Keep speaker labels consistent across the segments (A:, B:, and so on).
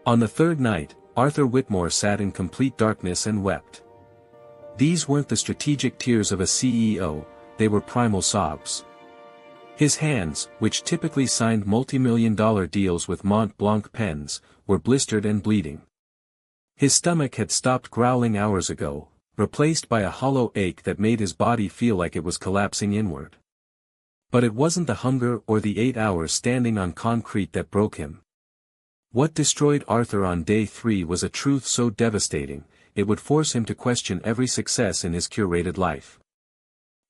A: On the third night, Arthur Whitmore sat in complete darkness and wept. These weren't the strategic tears of a CEO, they were primal sobs. His hands, which typically signed multi-million-dollar deals with Mont Blanc pens, were blistered and bleeding. His stomach had stopped growling hours ago, replaced by a hollow ache that made his body feel like it was collapsing inward. But it wasn't the hunger or the 8 hours standing on concrete that broke him. What destroyed Arthur on day 3 was a truth so devastating, it would force him to question every success in his curated life.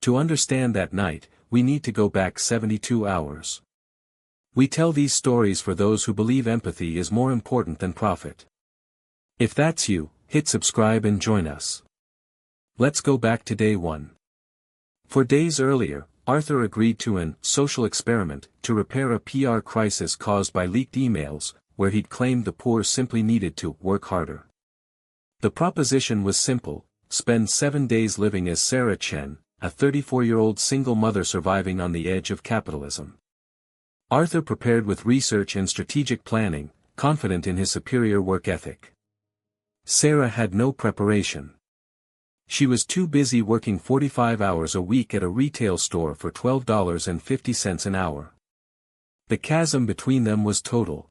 A: To understand that night, we need to go back 72 hours. We tell these stories for those who believe empathy is more important than profit. If that's you, hit subscribe and join us. Let's go back to day 1. For days earlier, Arthur agreed to an social experiment to repair a PR crisis caused by leaked emails, where he'd claimed the poor simply needed to work harder. The proposition was simple: spend 7 days living as Sarah Chen, a 34-year-old single mother surviving on the edge of capitalism. Arthur prepared with research and strategic planning, confident in his superior work ethic. Sarah had no preparation. She was too busy working 45 hours a week at a retail store for $12.50 an hour. The chasm between them was total.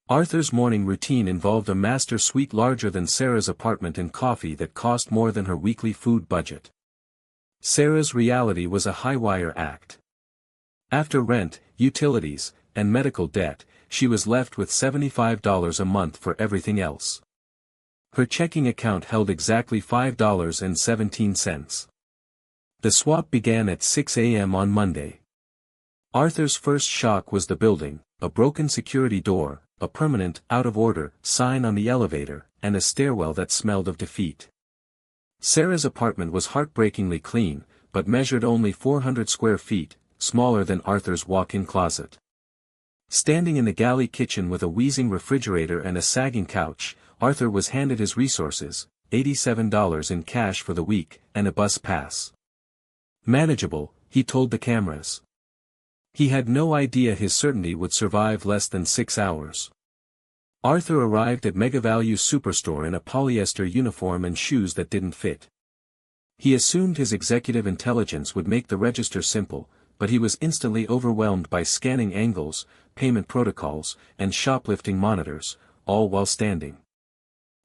A: Arthur's morning routine involved a master suite larger than Sarah's apartment and coffee that cost more than her weekly food budget. Sarah's reality was a high-wire act. After rent, utilities, and medical debt, she was left with $75 a month for everything else. Her checking account held exactly $5.17. The swap began at 6 a.m. on Monday. Arthur's first shock was the building: a broken security door, a permanent out-of-order sign on the elevator, and a stairwell that smelled of defeat. Sarah's apartment was heartbreakingly clean, but measured only 400 square feet, smaller than Arthur's walk-in closet. Standing in the galley kitchen with a wheezing refrigerator and a sagging couch, Arthur was handed his resources: $87 in cash for the week, and a bus pass. Manageable, he told the cameras. He had no idea his certainty would survive less than 6 hours. Arthur arrived at Mega Value Superstore in a polyester uniform and shoes that didn't fit. He assumed his executive intelligence would make the register simple, but he was instantly overwhelmed by scanning angles, payment protocols, and shoplifting monitors, all while standing.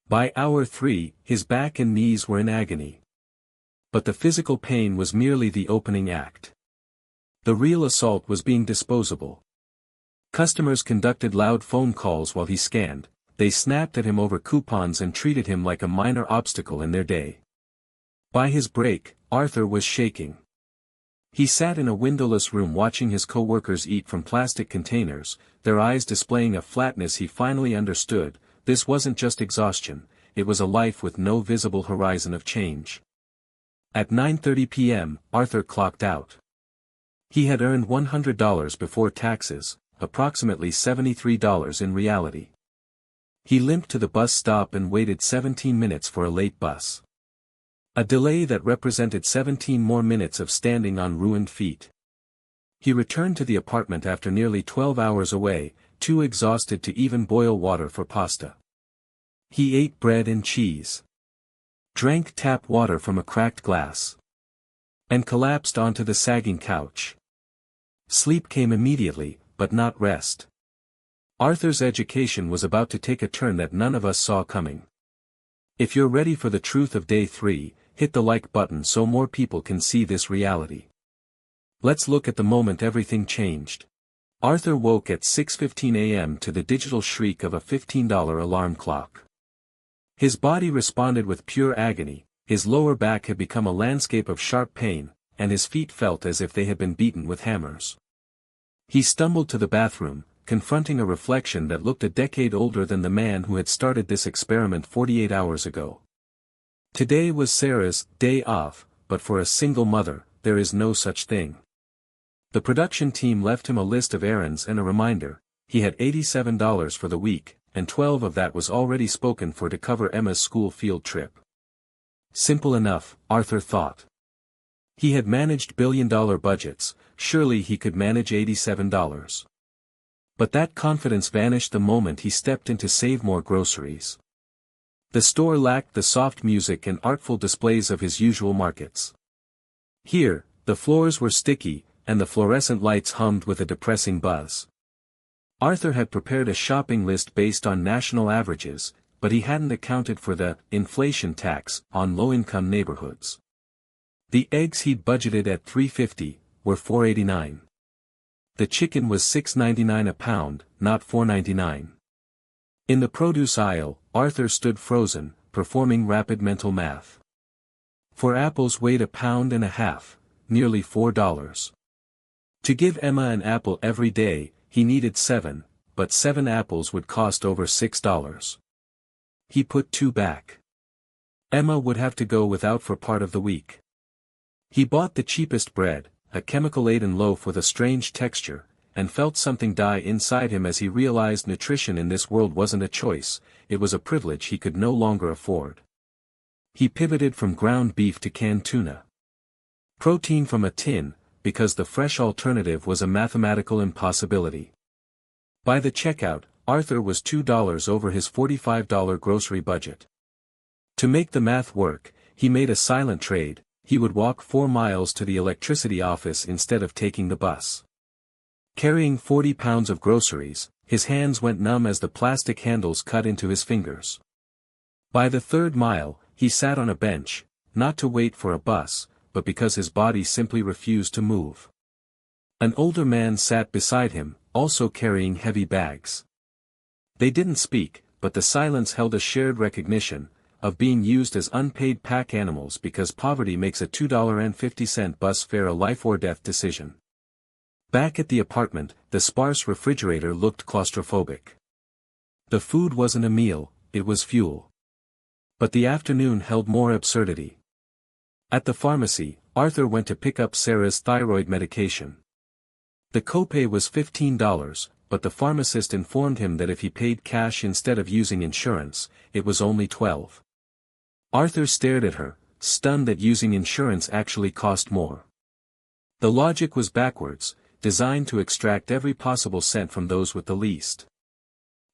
A: By hour 3, his back and knees were in agony. But the physical pain was merely the opening act. The real assault was being disposable. Customers conducted loud phone calls while he scanned. They snapped at him over coupons and treated him like a minor obstacle in their day. By his break, Arthur was shaking. He sat in a windowless room watching his co-workers eat from plastic containers, their eyes displaying a flatness he finally understood. This wasn't just exhaustion, it was a life with no visible horizon of change. At 9:30 p.m., Arthur clocked out. He had earned $100 before taxes, approximately $73 in reality. He limped to the bus stop and waited 17 minutes for a late bus. A delay that represented 17 more minutes of standing on ruined feet. He returned to the apartment after nearly 12 hours away, too exhausted to even boil water for pasta. He ate bread and cheese. Drank tap water from a cracked glass. And collapsed onto the sagging couch. Sleep came immediately, but not rest. Arthur's education was about to take a turn that none of us saw coming. If you're ready for the truth of day 3, hit the like button so more people can see this reality. Let's look at the moment everything changed. Arthur woke at 6:15 a.m. to the digital shriek of a $15 alarm clock. His body responded with pure agony, his lower back had become a landscape of sharp pain, and his feet felt as if they had been beaten with hammers. He stumbled to the bathroom, confronting a reflection that looked a decade older than the man who had started this experiment 48 hours ago. Today was Sarah's day off, but for a single mother, there is no such thing. The production team left him a list of errands and a reminder: he had $87 for the week, and 12 of that was already spoken for to cover Emma's school field trip. Simple enough, Arthur thought. He had managed billion-dollar budgets, surely he could manage $87. But that confidence vanished the moment he stepped in to save more groceries. The store lacked the soft music and artful displays of his usual markets. Here, the floors were sticky, and the fluorescent lights hummed with a depressing buzz. Arthur had prepared a shopping list based on national averages, but he hadn't accounted for the inflation tax on low-income neighborhoods. The eggs he'd budgeted at $3.50 were $4.89. The chicken was $6.99 a pound, not $4.99. In the produce aisle, Arthur stood frozen, performing rapid mental math. 4 apples weighed £1.5 pounds, nearly $4. To give Emma an apple every day, he needed 7, but 7 apples would cost over $6. He put 2 back. Emma would have to go without for part of the week. He bought the cheapest bread, a chemical-laden loaf with a strange texture, and felt something die inside him as he realized nutrition in this world wasn't a choice, it was a privilege he could no longer afford. He pivoted from ground beef to canned tuna. Protein from a tin, because the fresh alternative was a mathematical impossibility. By the checkout, Arthur was $2 over his $45 grocery budget. To make the math work, he made a silent trade. He would walk 4 miles to the electricity office instead of taking the bus. Carrying 40 pounds of groceries, his hands went numb as the plastic handles cut into his fingers. By the 3rd mile, he sat on a bench, not to wait for a bus, but because his body simply refused to move. An older man sat beside him, also carrying heavy bags. They didn't speak, but the silence held a shared recognition of being used as unpaid pack animals because poverty makes a $2.50 bus fare a life-or-death decision. Back at the apartment, the sparse refrigerator looked claustrophobic. The food wasn't a meal, it was fuel. But the afternoon held more absurdity. At the pharmacy, Arthur went to pick up Sarah's thyroid medication. The copay was $15, but the pharmacist informed him that if he paid cash instead of using insurance, it was only $12. Arthur stared at her, stunned that using insurance actually cost more. The logic was backwards, designed to extract every possible cent from those with the least.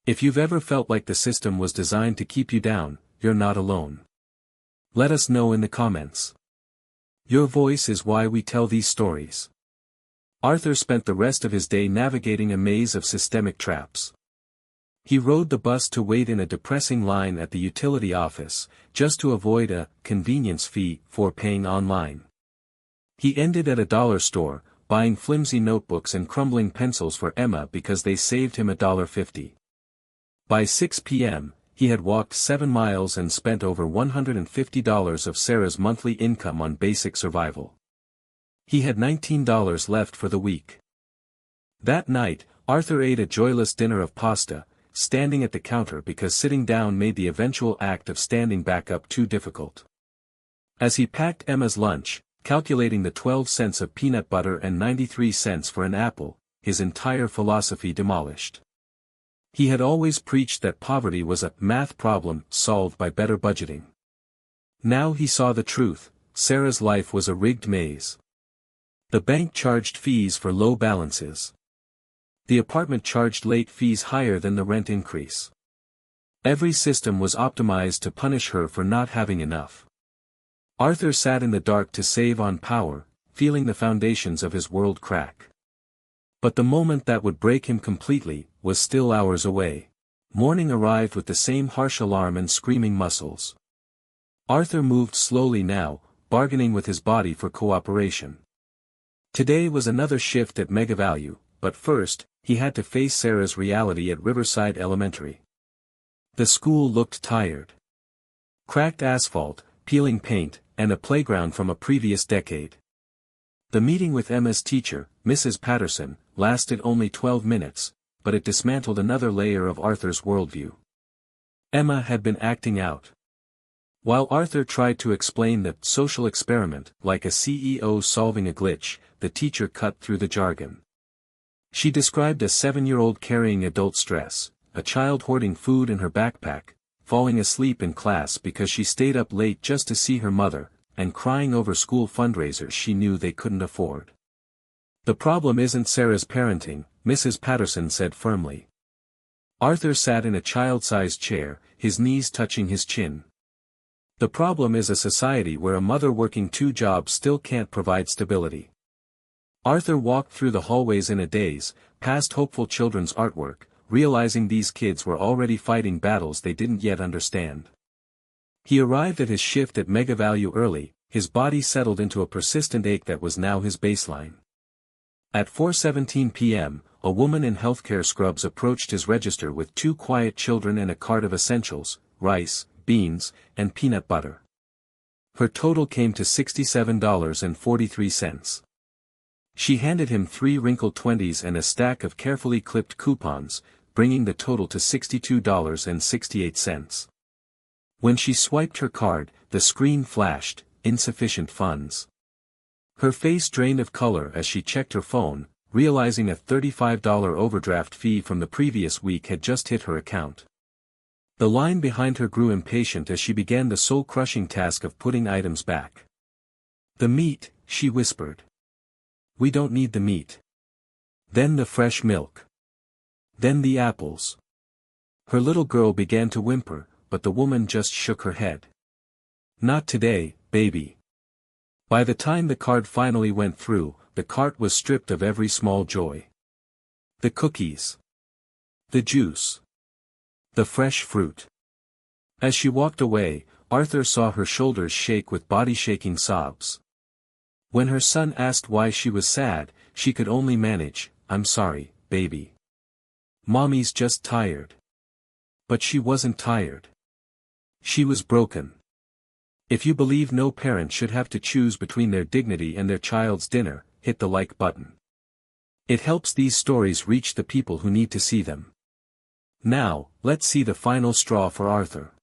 A: If you've ever felt like the system was designed to keep you down, you're not alone. Let us know in the comments. Your voice is why we tell these stories. Arthur spent the rest of his day navigating a maze of systemic traps. He rode the bus to wait in a depressing line at the utility office, just to avoid a convenience fee for paying online. He ended at a dollar store, buying flimsy notebooks and crumbling pencils for Emma because they saved him $1.50. By 6 p.m., he had walked 7 miles and spent over $150 of Sarah's monthly income on basic survival. He had $19 left for the week. That night, Arthur ate a joyless dinner of pasta, standing at the counter because sitting down made the eventual act of standing back up too difficult. As he packed Emma's lunch, calculating the 12 cents of peanut butter and 93 cents for an apple, his entire philosophy demolished. He had always preached that poverty was a math problem solved by better budgeting. Now he saw the truth: Sarah's life was a rigged maze. The bank charged fees for low balances. The apartment charged late fees higher than the rent increase. Every system was optimized to punish her for not having enough. Arthur sat in the dark to save on power, feeling the foundations of his world crack. But the moment that would break him completely was still hours away. Morning arrived with the same harsh alarm and screaming muscles. Arthur moved slowly now, bargaining with his body for cooperation. Today was another shift at Mega Value, but first, he had to face Sarah's reality at Riverside Elementary. The school looked tired. Cracked asphalt, peeling paint, and a playground from a previous decade. The meeting with Emma's teacher, Mrs. Patterson, lasted only 12 minutes, but it dismantled another layer of Arthur's worldview. Emma had been acting out. While Arthur tried to explain the social experiment like a CEO solving a glitch, the teacher cut through the jargon. She described a 7-year-old carrying adult stress, a child hoarding food in her backpack, falling asleep in class because she stayed up late just to see her mother, and crying over school fundraisers she knew they couldn't afford. The problem isn't Sarah's parenting, Mrs. Patterson said firmly. Arthur sat in a child-sized chair, his knees touching his chin. The problem is a society where a mother working 2 jobs still can't provide stability. Arthur walked through the hallways in a daze, past hopeful children's artwork, realizing these kids were already fighting battles they didn't yet understand. He arrived at his shift at Mega Value early, his body settled into a persistent ache that was now his baseline. At 4:17 p.m., a woman in healthcare scrubs approached his register with 2 quiet children and a cart of essentials, rice, beans, and peanut butter. Her total came to $67.43. She handed him 3 wrinkled 20s and a stack of carefully clipped coupons, bringing the total to $62.68. When she swiped her card, the screen flashed, insufficient funds. Her face drained of color as she checked her phone, realizing a $35 overdraft fee from the previous week had just hit her account. The line behind her grew impatient as she began the soul-crushing task of putting items back. "The meat," she whispered. "We don't need the meat." Then the fresh milk. Then the apples. Her little girl began to whimper, but the woman just shook her head. "Not today, baby." By the time the card finally went through, the cart was stripped of every small joy. The cookies. The juice. The fresh fruit. As she walked away, Arthur saw her shoulders shake with body-shaking sobs. When her son asked why she was sad, she could only manage, "I'm sorry, baby. Mommy's just tired." But she wasn't tired. She was broken. If you believe no parent should have to choose between their dignity and their child's dinner, hit the like button. It helps these stories reach the people who need to see them. Now, let's see the final straw for Arthur.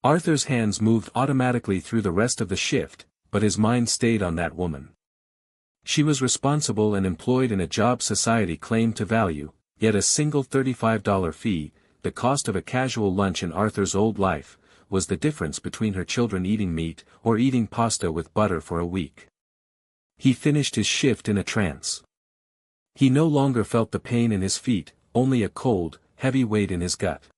A: Arthur's hands moved automatically through the rest of the shift, but his mind stayed on that woman. She was responsible and employed in a job society claimed to value, yet a single $35 fee, the cost of a casual lunch in Arthur's old life, was the difference between her children eating meat or eating pasta with butter for a week. He finished his shift in a trance. He no longer felt the pain in his feet, only a cold, heavy weight in his gut.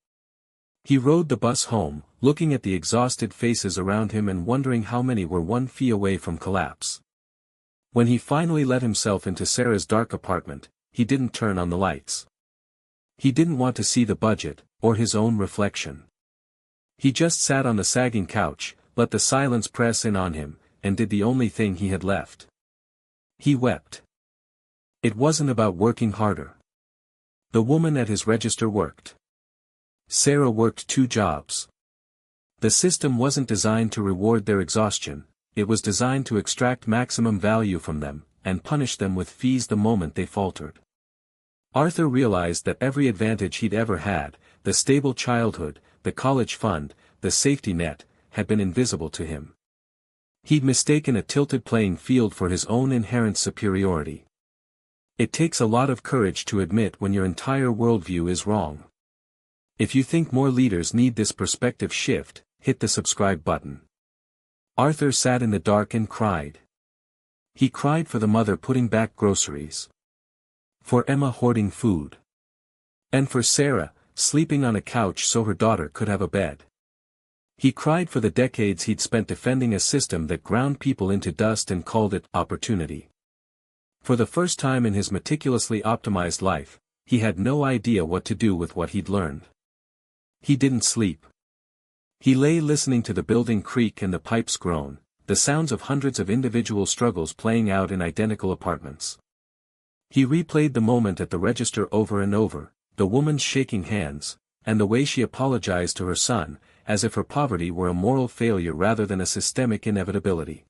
A: He rode the bus home, looking at the exhausted faces around him and wondering how many were 1 fee away from collapse. When he finally let himself into Sarah's dark apartment, he didn't turn on the lights. He didn't want to see the budget, or his own reflection. He just sat on the sagging couch, let the silence press in on him, and did the only thing he had left. He wept. It wasn't about working harder. The woman at his register worked. Sarah worked 2 jobs. The system wasn't designed to reward their exhaustion, it was designed to extract maximum value from them, and punish them with fees the moment they faltered. Arthur realized that every advantage he'd ever had, the stable childhood, the college fund, the safety net, had been invisible to him. He'd mistaken a tilted playing field for his own inherent superiority. It takes a lot of courage to admit when your entire worldview is wrong. If you think more leaders need this perspective shift, hit the subscribe button. Arthur sat in the dark and cried. He cried for the mother putting back groceries. For Emma hoarding food. And for Sarah, sleeping on a couch so her daughter could have a bed. He cried for the decades he'd spent defending a system that ground people into dust and called it opportunity. For the first time in his meticulously optimized life, he had no idea what to do with what he'd learned. He didn't sleep. He lay listening to the building creak and the pipes groan, the sounds of hundreds of individual struggles playing out in identical apartments. He replayed the moment at the register over and over, the woman's shaking hands, and the way she apologized to her son, as if her poverty were a moral failure rather than a systemic inevitability.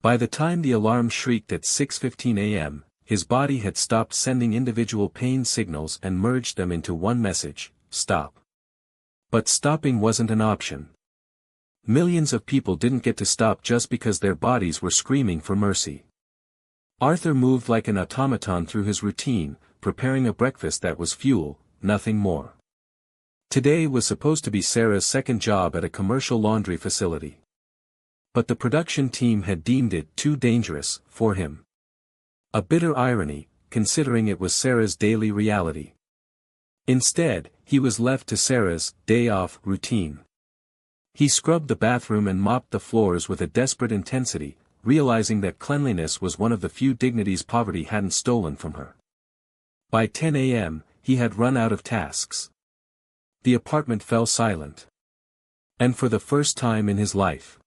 A: By the time the alarm shrieked at 6:15 a.m., his body had stopped sending individual pain signals and merged them into one message: stop. But stopping wasn't an option. Millions of people didn't get to stop just because their bodies were screaming for mercy. Arthur moved like an automaton through his routine, preparing a breakfast that was fuel, nothing more. Today was supposed to be Sarah's second job at a commercial laundry facility. But the production team had deemed it too dangerous for him. A bitter irony, considering it was Sarah's daily reality. Instead, he was left to Sarah's day-off routine. He scrubbed the bathroom and mopped the floors with a desperate intensity, realizing that cleanliness was one of the few dignities poverty hadn't stolen from her. By 10 a.m., he had run out of tasks. The apartment fell silent. And for the first time in his life,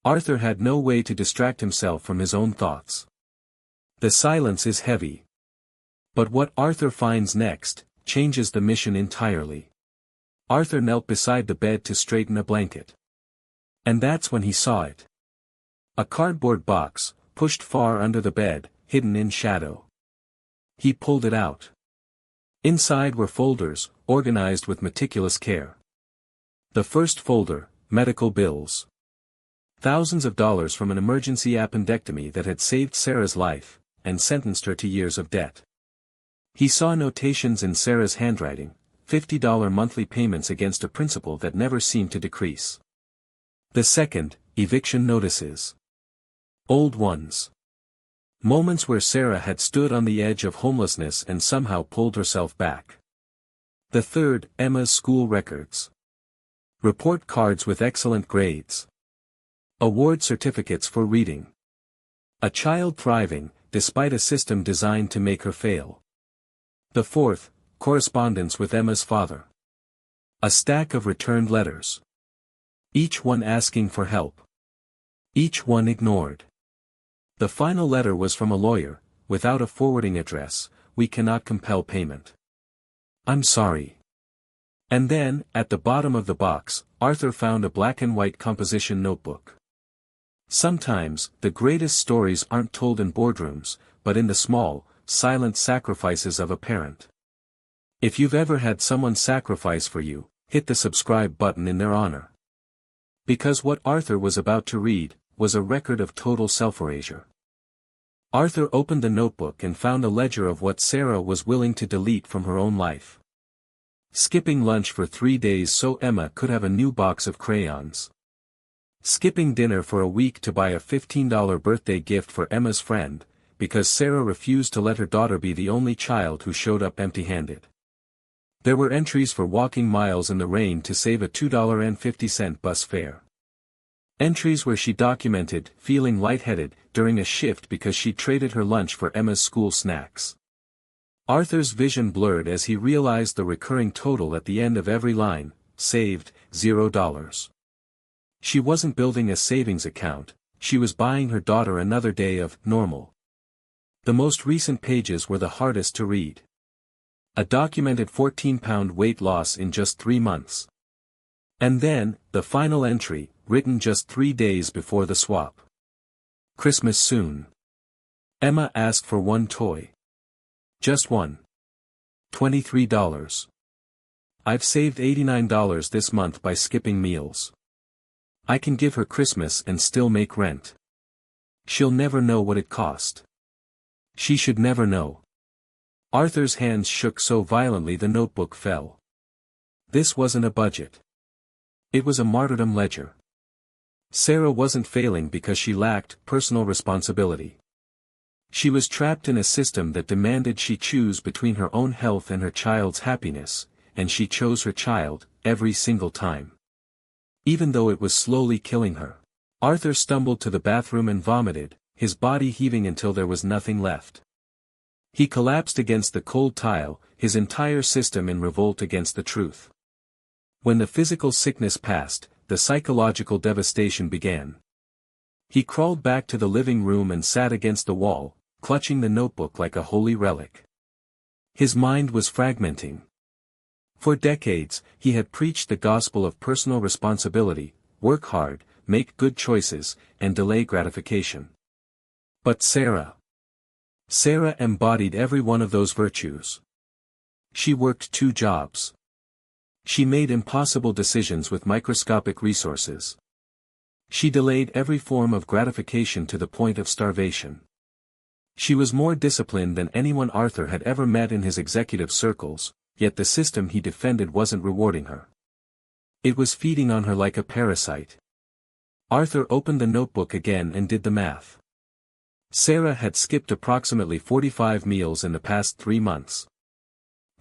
A: Arthur had no way to distract himself from his own thoughts. The silence is heavy. But what Arthur finds next changes the mission entirely. Arthur knelt beside the bed to straighten a blanket. And that's when he saw it. A cardboard box, pushed far under the bed, hidden in shadow. He pulled it out. Inside were folders, organized with meticulous care. The first folder, medical bills. Thousands of dollars from an emergency appendectomy that had saved Sarah's life, and sentenced her to years of debt. He saw notations in Sarah's handwriting, $50 monthly payments against a principal that never seemed to decrease. The second, eviction notices. Old ones. Moments where Sarah had stood on the edge of homelessness and somehow pulled herself back. The third, Emma's school records. Report cards with excellent grades. Award certificates for reading. A child thriving, despite a system designed to make her fail. The fourth, correspondence with Emma's father. A stack of returned letters. Each one asking for help. Each one ignored. The final letter was from a lawyer, without a forwarding address, we cannot compel payment. I'm sorry. And then, at the bottom of the box, Arthur found a black and white composition notebook. Sometimes, the greatest stories aren't told in boardrooms, but in the small, silent sacrifices of a parent. If you've ever had someone sacrifice for you, hit the subscribe button in their honor. Because what Arthur was about to read was a record of total self-erasure. Arthur opened the notebook and found a ledger of what Sarah was willing to delete from her own life. Skipping lunch for 3 days so Emma could have a new box of crayons. Skipping dinner for a week to buy a $15 birthday gift for Emma's friend, because Sarah refused to let her daughter be the only child who showed up empty-handed. There were entries for walking miles in the rain to save a $2.50 bus fare. Entries where she documented feeling lightheaded during a shift because she traded her lunch for Emma's school snacks. Arthur's vision blurred as he realized the recurring total at the end of every line, saved, $0. She wasn't building a savings account, she was buying her daughter another day of normal. The most recent pages were the hardest to read. A documented 14-pound weight loss in just 3 months. And then, the final entry, written just 3 days before the swap. Christmas soon. Emma asked for one toy. Just one. $23. I've saved $89 this month by skipping meals. I can give her Christmas and still make rent. She'll never know what it cost. She should never know. Arthur's hands shook so violently the notebook fell. This wasn't a budget. It was a martyrdom ledger. Sarah wasn't failing because she lacked personal responsibility. She was trapped in a system that demanded she choose between her own health and her child's happiness, and she chose her child, every single time. Even though it was slowly killing her. Arthur stumbled to the bathroom and vomited, his body heaving until there was nothing left. He collapsed against the cold tile, his entire system in revolt against the truth. When the physical sickness passed, the psychological devastation began. He crawled back to the living room and sat against the wall, clutching the notebook like a holy relic. His mind was fragmenting. For decades, he had preached the gospel of personal responsibility, work hard, make good choices, and delay gratification. But Sarah embodied every one of those virtues. She worked 2 jobs. She made impossible decisions with microscopic resources. She delayed every form of gratification to the point of starvation. She was more disciplined than anyone Arthur had ever met in his executive circles, yet the system he defended wasn't rewarding her. It was feeding on her like a parasite. Arthur opened the notebook again and did the math. Sarah had skipped approximately 45 meals in the past 3 months.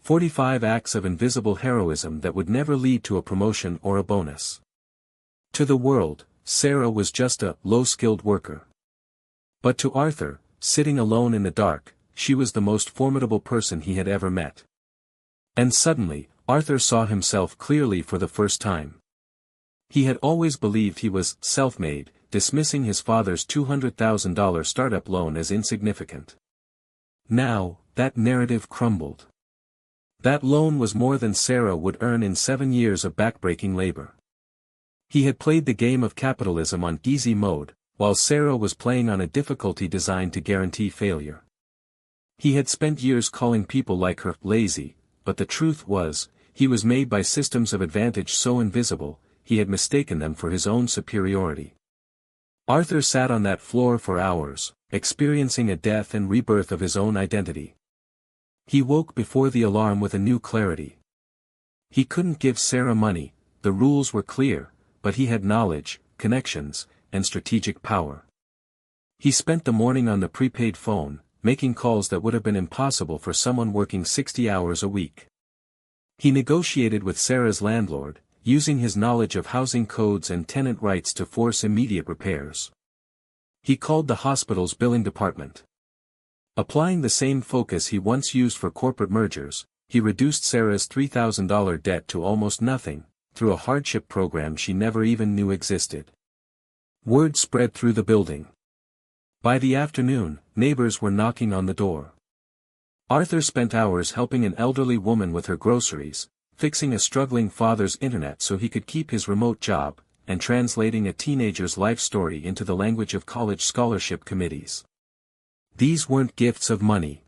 A: 45 acts of invisible heroism that would never lead to a promotion or a bonus. To the world, Sarah was just a low-skilled worker. But to Arthur, sitting alone in the dark, she was the most formidable person he had ever met. And suddenly, Arthur saw himself clearly for the first time. He had always believed he was self-made, dismissing his father's $200,000 startup loan as insignificant. Now, that narrative crumbled. That loan was more than Sarah would earn in 7 years of backbreaking labor. He had played the game of capitalism on easy mode, while Sarah was playing on a difficulty designed to guarantee failure. He had spent years calling people like her lazy, but the truth was, he was made by systems of advantage so invisible, he had mistaken them for his own superiority. Arthur sat on that floor for hours, experiencing a death and rebirth of his own identity. He woke before the alarm with a new clarity. He couldn't give Sarah money, the rules were clear, but he had knowledge, connections, and strategic power. He spent the morning on the prepaid phone, making calls that would have been impossible for someone working 60 hours a week. He negotiated with Sarah's landlord, using his knowledge of housing codes and tenant rights to force immediate repairs. He called the hospital's billing department. Applying the same focus he once used for corporate mergers, he reduced Sarah's $3,000 debt to almost nothing, through a hardship program she never even knew existed. Word spread through the building. By the afternoon, neighbors were knocking on the door. Arthur spent hours helping an elderly woman with her groceries, fixing a struggling father's internet so he could keep his remote job, and translating a teenager's life story into the language of college scholarship committees. These weren't gifts of money.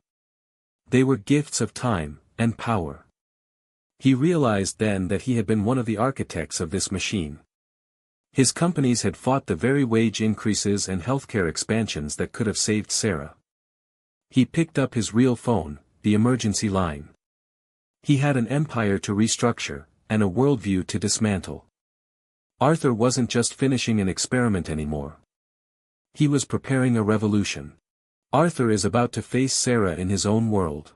A: They were gifts of time and power. He realized then that he had been one of the architects of this machine. His companies had fought the very wage increases and healthcare expansions that could have saved Sarah. He picked up his real phone, the emergency line. He had an empire to restructure, and a worldview to dismantle. Arthur wasn't just finishing an experiment anymore. He was preparing a revolution. Arthur is about to face Sarah in his own world.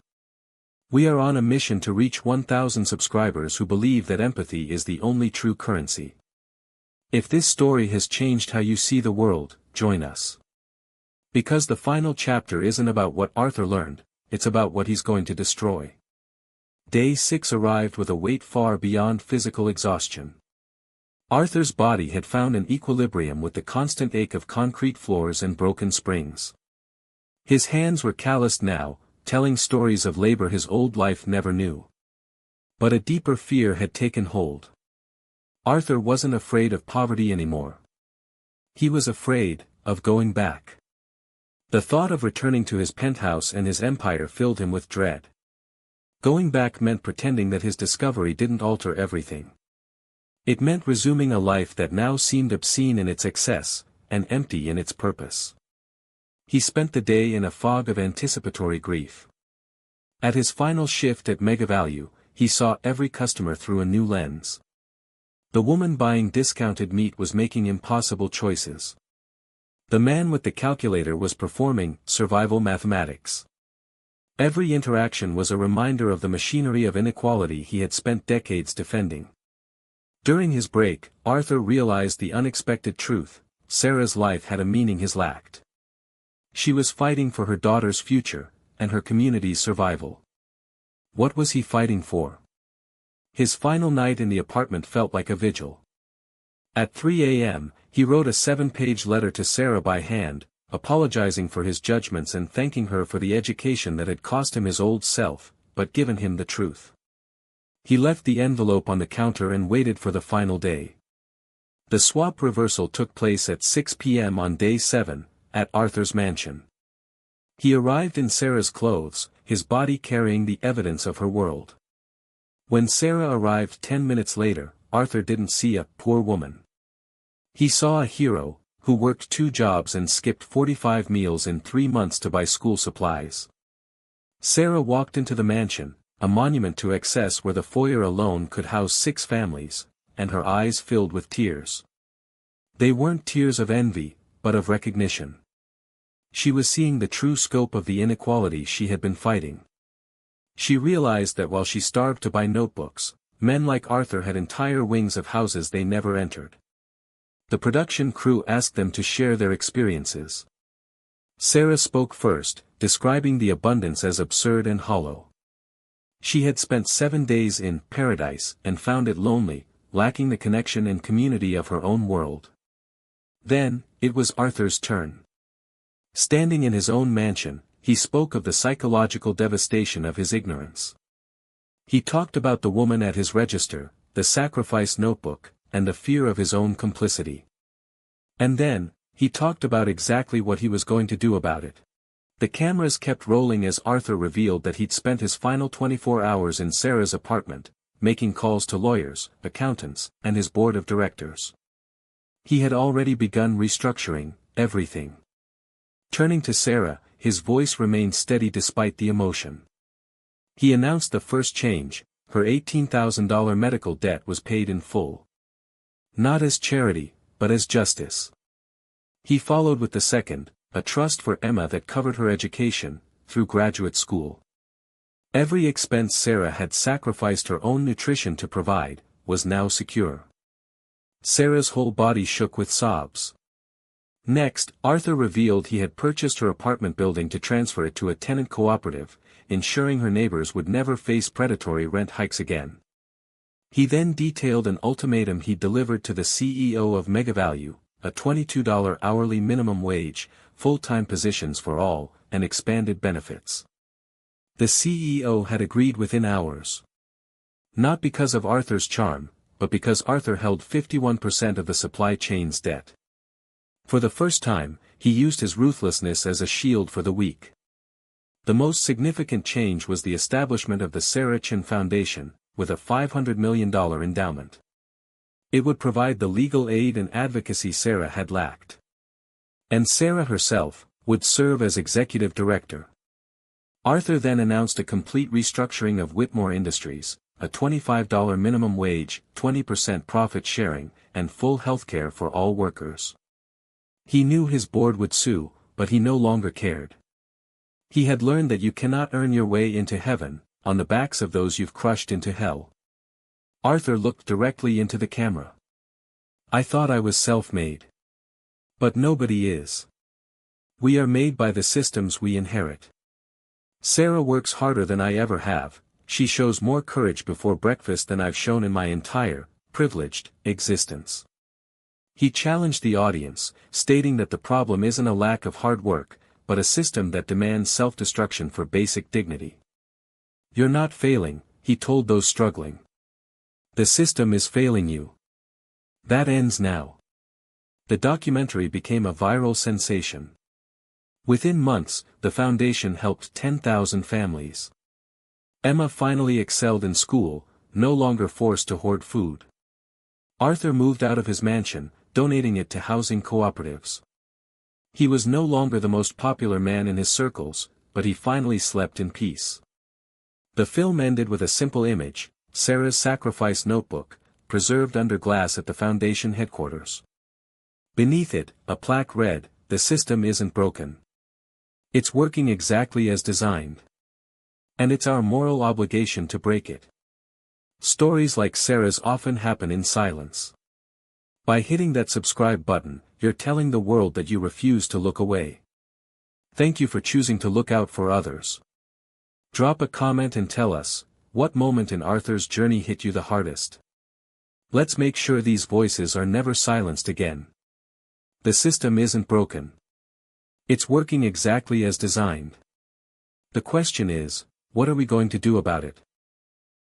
A: We are on a mission to reach 1,000 subscribers who believe that empathy is the only true currency. If this story has changed how you see the world, join us. Because the final chapter isn't about what Arthur learned, it's about what he's going to destroy. Day 6 arrived with a weight far beyond physical exhaustion. Arthur's body had found an equilibrium with the constant ache of concrete floors and broken springs. His hands were calloused now, telling stories of labor his old life never knew. But a deeper fear had taken hold. Arthur wasn't afraid of poverty anymore. He was afraid of going back. The thought of returning to his penthouse and his empire filled him with dread. Going back meant pretending that his discovery didn't alter everything. It meant resuming a life that now seemed obscene in its excess, and empty in its purpose. He spent the day in a fog of anticipatory grief. At his final shift at Mega Value, he saw every customer through a new lens. The woman buying discounted meat was making impossible choices. The man with the calculator was performing survival mathematics. Every interaction was a reminder of the machinery of inequality he had spent decades defending. During his break, Arthur realized the unexpected truth: Sarah's life had a meaning his lacked. She was fighting for her daughter's future, and her community's survival. What was he fighting for? His final night in the apartment felt like a vigil. At 3 a.m., he wrote a 7-page letter to Sarah by hand, apologizing for his judgments and thanking her for the education that had cost him his old self, but given him the truth. He left the envelope on the counter and waited for the final day. The swap reversal took place at 6 p.m. on day 7, at Arthur's mansion. He arrived in Sarah's clothes, his body carrying the evidence of her world. When Sarah arrived 10 minutes later, Arthur didn't see a poor woman. He saw a hero, who worked 2 jobs and skipped 45 meals in 3 months to buy school supplies. Sarah walked into the mansion, a monument to excess where the foyer alone could house 6 families, and her eyes filled with tears. They weren't tears of envy, but of recognition. She was seeing the true scope of the inequality she had been fighting. She realized that while she starved to buy notebooks, men like Arthur had entire wings of houses they never entered. The production crew asked them to share their experiences. Sarah spoke first, describing the abundance as absurd and hollow. She had spent 7 days in paradise and found it lonely, lacking the connection and community of her own world. Then, it was Arthur's turn. Standing in his own mansion, he spoke of the psychological devastation of his ignorance. He talked about the woman at his register, the sacrifice notebook, and the fear of his own complicity. And then, he talked about exactly what he was going to do about it. The cameras kept rolling as Arthur revealed that he'd spent his final 24 hours in Sarah's apartment, making calls to lawyers, accountants, and his board of directors. He had already begun restructuring everything. Turning to Sarah, his voice remained steady despite the emotion. He announced the first change: her $18,000 medical debt was paid in full. Not as charity, but as justice. He followed with the second, a trust for Emma that covered her education, through graduate school. Every expense Sarah had sacrificed her own nutrition to provide, was now secure. Sarah's whole body shook with sobs. Next, Arthur revealed he had purchased her apartment building to transfer it to a tenant cooperative, ensuring her neighbors would never face predatory rent hikes again. He then detailed an ultimatum he delivered to the CEO of Megavalue, a $22 hourly minimum wage, full-time positions for all, and expanded benefits. The CEO had agreed within hours. Not because of Arthur's charm, but because Arthur held 51% of the supply chain's debt. For the first time, he used his ruthlessness as a shield for the weak. The most significant change was the establishment of the Sarah Chen Foundation, with a $500 million endowment. It would provide the legal aid and advocacy Sarah had lacked. And Sarah herself would serve as executive director. Arthur then announced a complete restructuring of Whitmore Industries, a $25 minimum wage, 20% profit sharing, and full healthcare for all workers. He knew his board would sue, but he no longer cared. He had learned that you cannot earn your way into heaven, on the backs of those you've crushed into hell. Arthur looked directly into the camera. I thought I was self-made. But nobody is. We are made by the systems we inherit. Sarah works harder than I ever have, she shows more courage before breakfast than I've shown in my entire, privileged, existence. He challenged the audience, stating that the problem isn't a lack of hard work, but a system that demands self-destruction for basic dignity. You're not failing, he told those struggling. The system is failing you. That ends now. The documentary became a viral sensation. Within months, the foundation helped 10,000 families. Emma finally excelled in school, no longer forced to hoard food. Arthur moved out of his mansion, donating it to housing cooperatives. He was no longer the most popular man in his circles, but he finally slept in peace. The film ended with a simple image: Sarah's sacrifice notebook, preserved under glass at the foundation headquarters. Beneath it, a plaque read, "The system isn't broken. It's working exactly as designed. And it's our moral obligation to break it." Stories like Sarah's often happen in silence. By hitting that subscribe button, you're telling the world that you refuse to look away. Thank you for choosing to look out for others. Drop a comment and tell us, what moment in Arthur's journey hit you the hardest? Let's make sure these voices are never silenced again. The system isn't broken. It's working exactly as designed. The question is, what are we going to do about it?